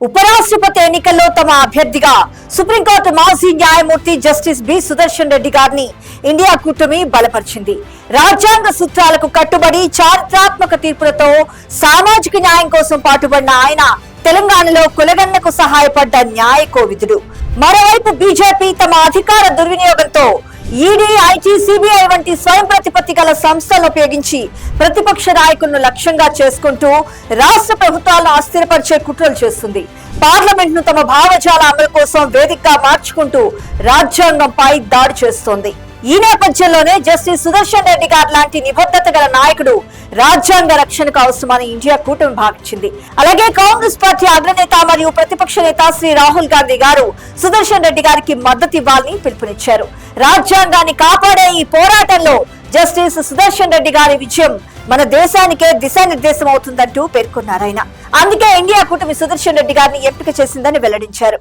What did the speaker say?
ఉపరాష్ట్రపతి ఎన్నికల్లో తమ అభ్యర్థిగా సుప్రీంకోర్టు మాజీ న్యాయమూర్తి జస్టిస్ బి సుదర్శన్ రెడ్డి గారిని ఇండియా కూటమి బలపరిచింది. రాజ్యాంగ సూత్రాలకు కట్టుబడి చారిత్రాత్మక తీర్పులతో సామాజిక న్యాయం కోసం పాటుపడిన ఆయన తెలంగాణలో కులగన్నకు సహాయపడ్డ న్యాయ కోవిదుడు. మరోవైపు బీజేపీ తమ అధికార దుర్వినియోగంతో ఈడీ, ఐటీ, సిబిఐ వంటి స్వయం ప్రతిపత్తి గల సంస్థలను ఉపయోగించి ప్రతిపక్ష నాయకులను లక్ష్యంగా చేసుకుంటూ రాష్ట్ర ప్రభుత్వాలను అస్థిరపరిచే కుట్రలు చేస్తుంది. పార్లమెంట్ ను తమ భావజాల అమలు కోసం వేదికగా మార్చుకుంటూ రాజ్యాంగంపై దాడి చేస్తోంది. ఈ నేపథ్యంలోనే జస్టిస్ సుదర్శన్ రెడ్డి గారు లాంటి నిబద్ధత గల నాయకుడు రాజ్యాంగ రక్షణకు అవసరమని ఇండియా కూటమి భావించింది. అలాగే కాంగ్రెస్ పార్టీ అగ్రనేత మరియు ప్రతిపక్ష నేత శ్రీ రాహుల్ గాంధీ గారు సుదర్శన్ రెడ్డి గారికి మద్దతు ఇవ్వాలని పిలుపునిచ్చారు. రాజ్యాంగాన్ని కాపాడే ఈ పోరాటంలో జస్టిస్ సుదర్శన్ రెడ్డి గారి విజయం మన దేశానికే దిశానిర్దేశం అవుతుందంటూ పేర్కొన్నారు ఆయన. అందుకే ఇండియా కూటమి సుదర్శన్ రెడ్డి గారిని ఎంపిక చేసిందని వెల్లడించారు.